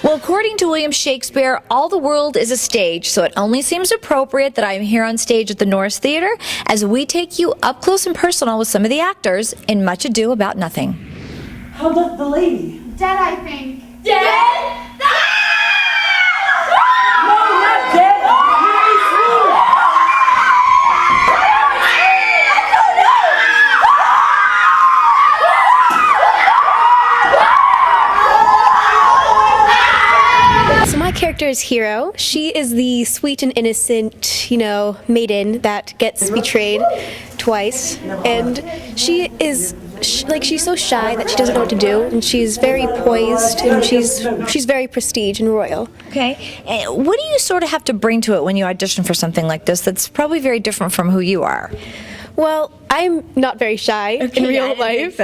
Well, according to William Shakespeare, all the world is a stage, so it only seems appropriate that I am here on stage at the Norris Theater as we take you up close and personal with some of the actors in Much Ado About Nothing. How about the lady? Dead, I think. Dead? No, not dead! So my character is Hero. She is the sweet and innocent, maiden that gets betrayed twice. And she is, she's so shy that she doesn't know what to do. And she's very poised, and she's very prestige and royal. Okay. And what do you sort of have to bring to it when you audition for something like this that's probably very different from who you are? Well, I'm not very shy in real life.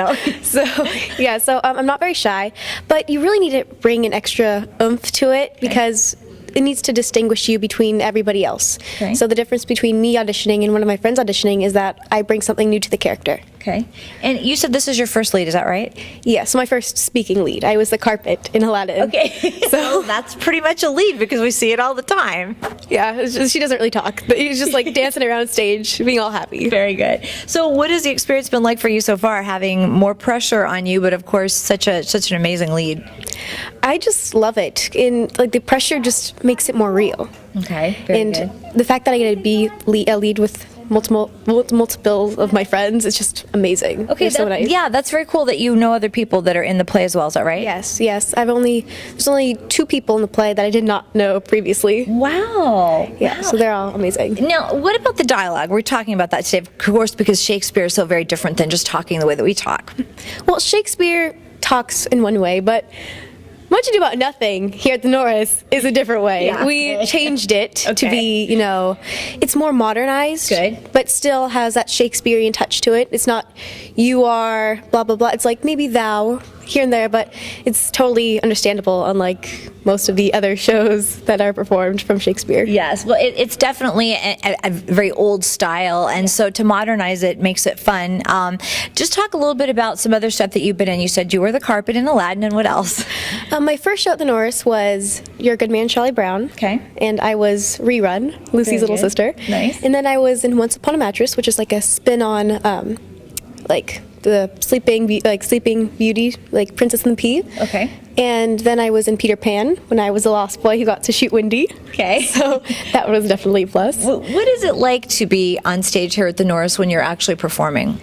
So I'm not very shy, but you really need to bring an extra oomph to it because it needs to distinguish you between everybody else. Okay. So the difference between me auditioning and one of my friends auditioning is that I bring something new to the character. Okay. And you said this is your first lead, is that right? Yeah, so my first speaking lead. I was the carpet in Aladdin. Okay. So that's pretty much a lead because we see it all the time. Yeah, she doesn't really talk, but she's just like dancing around stage, being all happy. Very good. So what has the experience been like for you so far, having more pressure on you, but of course such an amazing lead? I just love it. And the pressure just makes it more real. Okay, very good. The fact that I get to be a lead with multiple of my friends is just amazing. Okay, so nice. Yeah, that's very cool that you know other people that are in the play as well. Is that right? Yes. There's only 2 people in the play that I did not know previously. Wow. Yeah, so they're all amazing. Now, what about the dialogue? We're talking about that today, of course, because Shakespeare is so very different than just talking the way that we talk. Well, Shakespeare talks in one way, but Much Ado About Nothing here at the Norris is a different way. Yeah. We changed it to be, it's more modernized, but still has that Shakespearean touch to it. It's not you are blah, blah, blah. It's like maybe thou here and there, but it's totally understandable, unlike most of the other shows that are performed from Shakespeare. Yes, well, it's definitely a very old style, and so to modernize it makes it fun. Just talk a little bit about some other stuff that you've been in. You said you were the carpet in Aladdin, and what else? My first show at the Norris was Your Good Man, Charlie Brown. Okay. And I was Rerun, Lucy's little sister. Nice. And then I was in Once Upon a Mattress, which is like a spin on, the Sleeping Beauty, like Princess and the Pea. Okay. And then I was in Peter Pan when I was a lost boy who got to shoot Wendy. Okay. So that was definitely a plus. What is it like to be on stage here at the Norris when you're actually performing?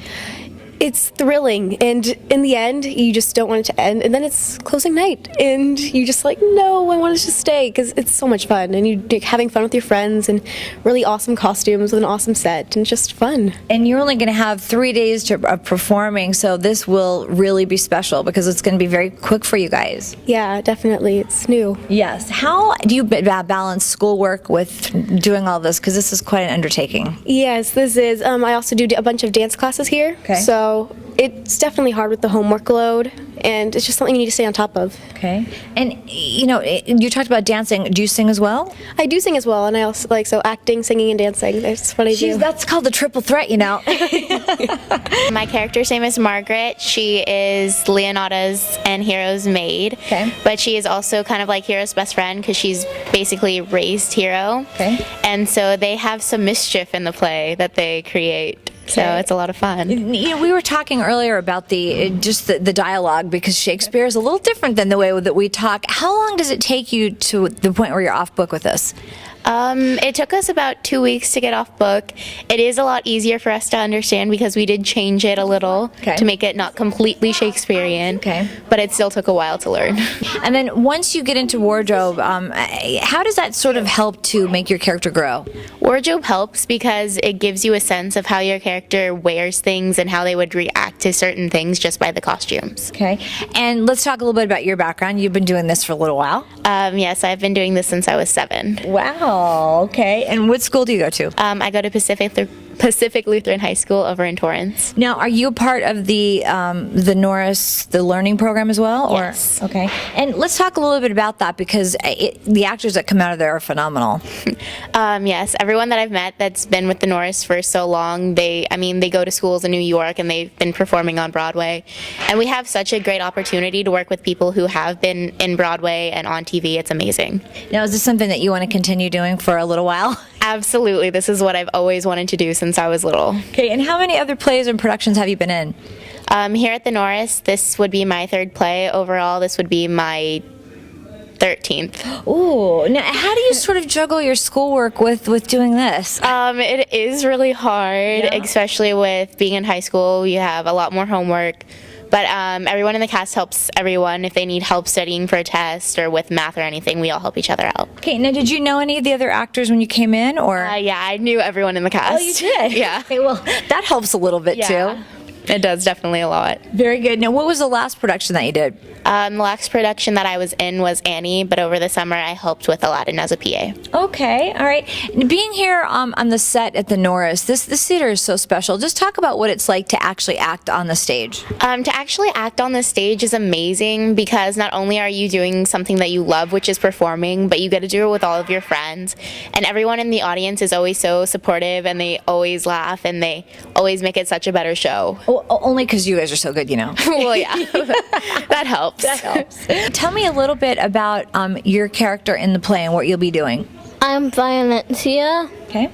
It's thrilling, and in the end, you just don't want it to end, and then it's closing night, and you just no, I want it to stay, because it's so much fun, and you're having fun with your friends, and really awesome costumes with an awesome set, and just fun. And you're only going to have 3 days of performing, so this will really be special, because it's going to be very quick for you guys. Yeah, definitely, it's new. Yes. How do you balance schoolwork with doing all this, because this is quite an undertaking? Yes, this is, I also do a bunch of dance classes here, so it's definitely hard with the homework load, and it's just something you need to stay on top of. Okay. And, you talked about dancing. Do you sing as well? I do sing as well, and I also acting, singing, and dancing. That's what I do. That's called the triple threat, My character's name is Margaret. She is Leonardo's and Hero's maid. Okay. But she is also kind of like Hero's best friend because she's basically raised Hero. Okay. And so they have some mischief in the play that they create. So it's a lot of fun. We were talking earlier about the dialogue, because Shakespeare is a little different than the way that we talk. How long does it take you to the point where you're off book with this? It took us about 2 weeks to get off book. It is a lot easier for us to understand because we did change it a little to make it not completely Shakespearean. Okay. But it still took a while to learn. And then once you get into wardrobe, how does that sort of help to make your character grow? Wardrobe helps because it gives you a sense of how your character wears things and how they would react to certain things just by the costumes. Okay. And let's talk a little bit about your background. You've been doing this for a little while. Yes, I've been doing this since I was 7. Wow. Okay. And what school do you go to? I go to Pacific Lutheran High School over in Torrance. Now, are you a part of the Norris, the learning program as well? Or? Yes. Okay. And let's talk a little bit about that, because the actors that come out of there are phenomenal. Yes, everyone that I've met that's been with the Norris for so long, they go to schools in New York and they've been performing on Broadway. And we have such a great opportunity to work with people who have been in Broadway and on TV. It's amazing. Now, is this something that you want to continue doing for a little while? Absolutely. This is what I've always wanted to do since I was little. Okay, and how many other plays and productions have you been in? Here at the Norris, this would be my 3rd play. Overall, this would be my 13th. Ooh, now how do you sort of juggle your schoolwork with doing this? It is really hard, especially with being in high school. You have a lot more homework. But everyone in the cast helps everyone. If they need help studying for a test or with math or anything, we all help each other out. Okay, now did you know any of the other actors when you came in? Or yeah, I knew everyone in the cast. Oh, you did? Yeah. Okay, well, that helps a little bit too. It does, definitely a lot. Very good. Now, what was the last production that you did? The last production that I was in was Annie, but over the summer I helped with Aladdin as a PA. Okay, all right. Being here on the set at the Norris, this theater is so special. Just talk about what it's like to actually act on the stage. To actually act on the stage is amazing, because not only are you doing something that you love, which is performing, but you get to do it with all of your friends. And everyone in the audience is always so supportive, and they always laugh, and they always make it such a better show. Well, only because you guys are so good, you know. Well, yeah, that helps. That helps. Tell me a little bit about your character in the play and what you'll be doing. I'm Violencia. Okay.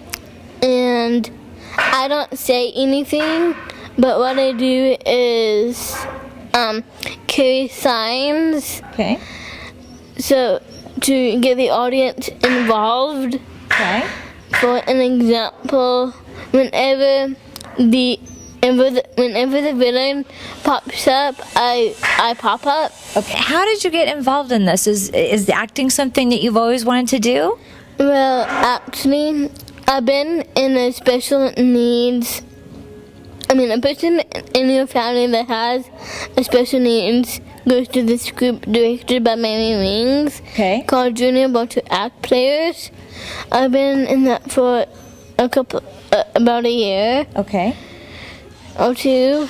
And I don't say anything, but what I do is carry signs. Okay. So to get the audience involved. Okay. For an example, whenever the villain pops up, I pop up. Okay. How did you get involved in this? Is the acting something that you've always wanted to do? Well, actually, I've been in a special needs. A person in your family that has a special needs goes to this group directed by Mary Wings. Okay. Called Junior Ball to Act Players. I've been in that for about a year. Okay. Or two.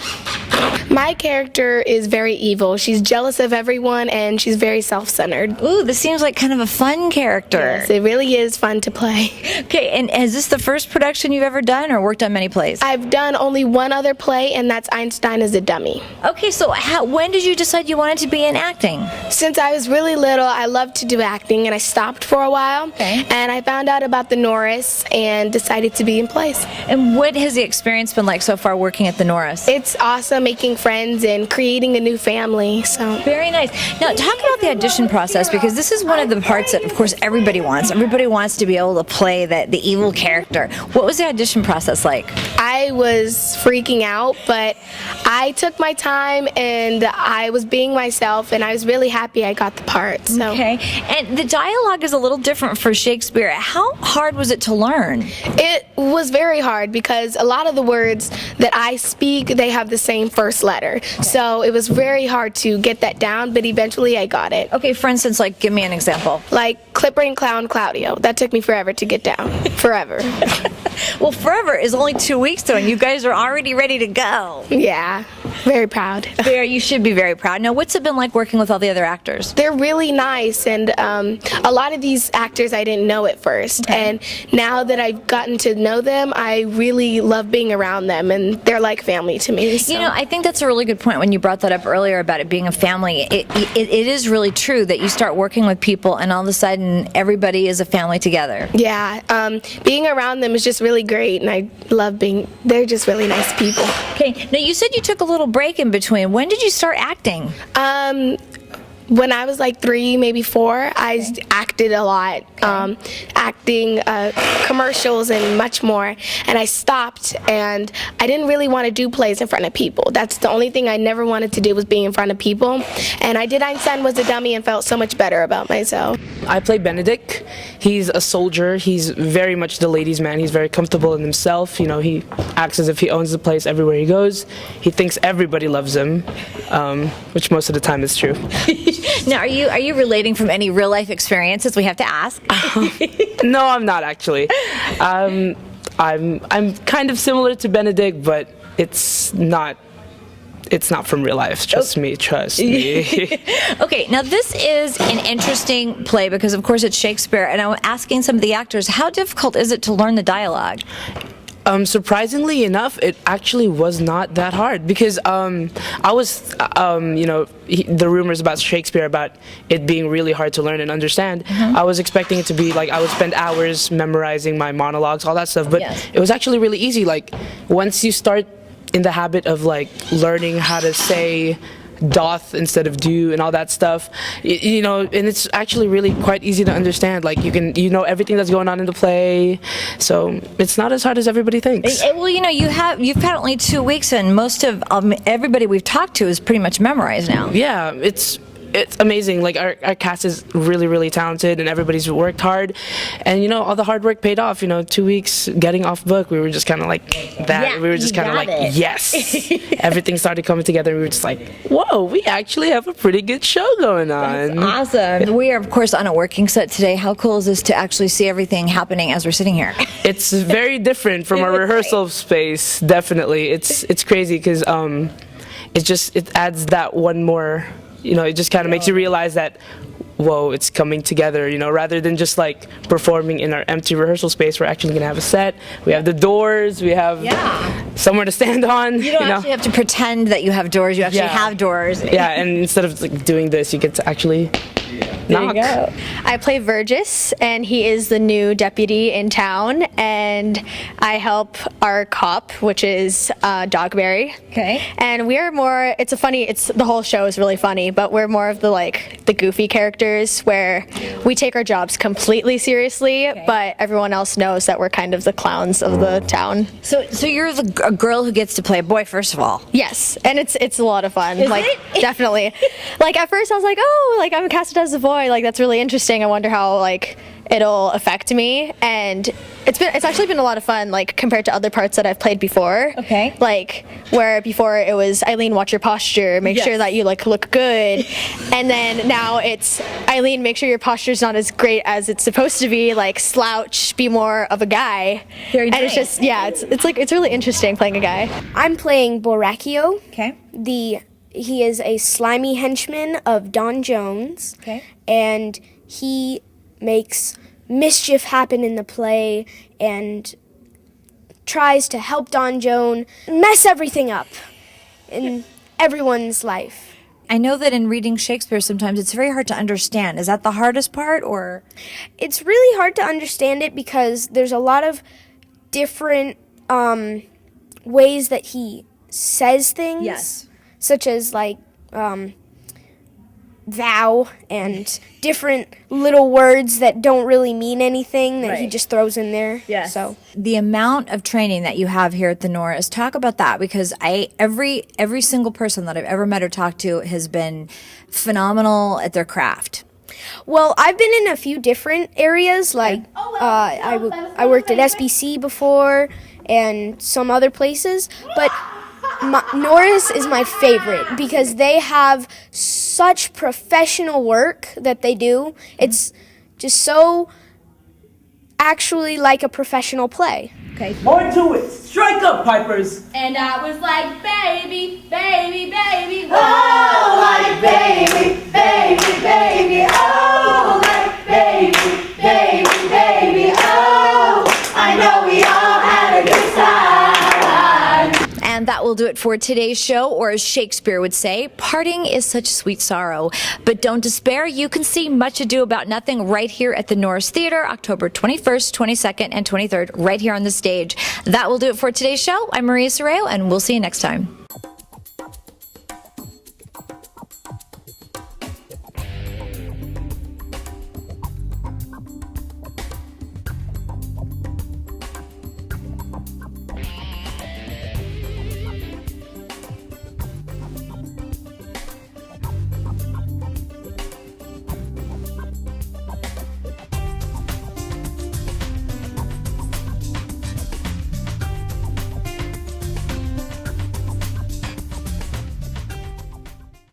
My character is very evil. She's jealous of everyone, and she's very self-centered. Ooh, this seems like kind of a fun character. Yes, it really is fun to play. Okay, and is this the first production you've ever done or worked on many plays? I've done only one other play, and that's Einstein as a Dummy. Okay, so when did you decide you wanted to be in acting? Since I was really little, I loved to do acting, and I stopped for a while. Okay. And I found out about the Norris and decided to be in plays. And what has the experience been like so far working at the Norris? It's awesome making friends and creating a new family. So very nice. Now, talk about the audition process, because this is one of the parts that, of course, everybody wants. Everybody wants to be able to play the evil character. What was the audition process like? I was freaking out, but I took my time and I was being myself, and I was really happy I got the part. So. Okay. And the dialogue is a little different for Shakespeare. How hard was it to learn? It was very hard, because a lot of the words that I speak, they have the same first letter. So it was very hard to get that down, but eventually I got it. Okay, for instance, like, give me an example. Like Clipper and Clown Claudio. That took me forever to get down. Forever. Well, forever is only 2 weeks though, and you guys are already ready to go. Yeah, very proud. You should be very proud. Now, what's it been like working with all the other actors? They're really nice, and a lot of these actors I didn't know at first. Okay. And now that I've gotten to know them, I really love being around them, and they're like family to me. So. You know, I think that's a really good point when you brought that up earlier about it being a family. It is really true that you start working with people and all of a sudden everybody is a family together. Yeah, being around them is just really great, and I love they're just really nice people. Okay, now you said you took a little break in between. When did you start acting? When I was like 3, maybe 4, I acted a lot, acting commercials and much more, and I stopped, and I didn't really want to do plays in front of people. That's the only thing I never wanted to do, was being in front of people, and I did Einstein was a Dummy and felt so much better about myself. I play Benedick. He's a soldier. He's very much the ladies' man. He's very comfortable in himself. You know, he acts as if he owns the place everywhere he goes. He thinks everybody loves him, which most of the time is true. Now, are you relating from any real life experiences? We have to ask. No, I'm not actually. I'm kind of similar to Benedick, but it's not from real life. Trust me. Okay, now this is an interesting play because, of course, it's Shakespeare, and I'm asking some of the actors, how difficult is it to learn the dialogue? Surprisingly enough, it actually was not that hard because I was, the rumors about Shakespeare, about it being really hard to learn and understand, I was expecting it to be like I would spend hours memorizing my monologues, all that stuff, but it was actually really easy. Like, once you start in the habit of like learning how to say doth instead of do and all that stuff, and it's actually really quite easy to understand. Like, you know everything that's going on in the play, so it's not as hard as everybody thinks. Well, you've had only 2 weeks, and most of everybody we've talked to is pretty much memorized now. Yeah, it's amazing. Like, our cast is really, really talented, and everybody's worked hard, and all the hard work paid off. 2 weeks getting off book, we were just kind of like that. Yeah, we were just kind of like, yes. Everything started coming together, and we were just like, whoa, we actually have a pretty good show going on. That's awesome. We are, of course, on a working set today. How cool is this to actually see everything happening as we're sitting here? It's very different from our rehearsal space. Definitely, it's crazy because it adds that one more. It just kind of makes you realize that, whoa, it's coming together, rather than just like performing in our empty rehearsal space. We're actually going to have a set. We have the doors. We have somewhere to stand on. You don't actually have to pretend that you have doors. You actually have doors. Yeah, and instead of like doing this, you get to actually knock. There you go. I play Vergis, and he is the new deputy in town, and I help our cop, which is Dogberry. Okay. And we are more, the whole show is really funny, but we're more of the goofy characters where we take our jobs completely seriously, but everyone else knows that we're kind of the clowns of the town. So you're a girl who gets to play a boy, first of all. Yes, and it's a lot of fun. Is like, it? Definitely. Like, at first I was like, oh, like, I'm casted as a boy. Like, that's really interesting. I wonder how like it'll affect me. And it's actually been a lot of fun, like, compared to other parts that I've played before. Okay. Like, where before it was Eileen, watch your posture, make sure that you like look good, and then now it's Eileen, make sure your posture's not as great as it's supposed to be. Like, slouch, be more of a guy. Very and nice. It's just it's really interesting playing a guy. I'm playing Borachio. Okay. He is a slimy henchman of Don Jones. Okay. And he makes mischief happen in the play and tries to help Don Joan mess everything up in everyone's life. I know that in reading Shakespeare, sometimes it's very hard to understand. Is that the hardest part, or? It's really hard to understand it because there's a lot of different ways that he says things. Yes. Such as like thou and different little words that don't really mean anything that he just throws in there. Yes. So The amount of training that you have here at the Norris, talk about that, because every single person that I've ever met or talked to has been phenomenal at their craft. well, I've been in a few different areas. Like I worked at SBC before and some other places, but Norris is my favorite because they have such professional work that they do. It's just so actually like a professional play. Okay. More to it. Strike up, pipers. And I was like, baby, baby, baby, Oh, like baby, baby, baby. Oh, like baby, baby, baby. Oh, I know we all had a good time. And that will do it for today's show, or as Shakespeare would say, parting is such sweet sorrow. But don't despair, you can see Much Ado About Nothing right here at the Norris Theater, October 21st, 22nd, and 23rd, right here on the stage. That will do it for today's show. I'm Maria Sorreo, and we'll see you next time.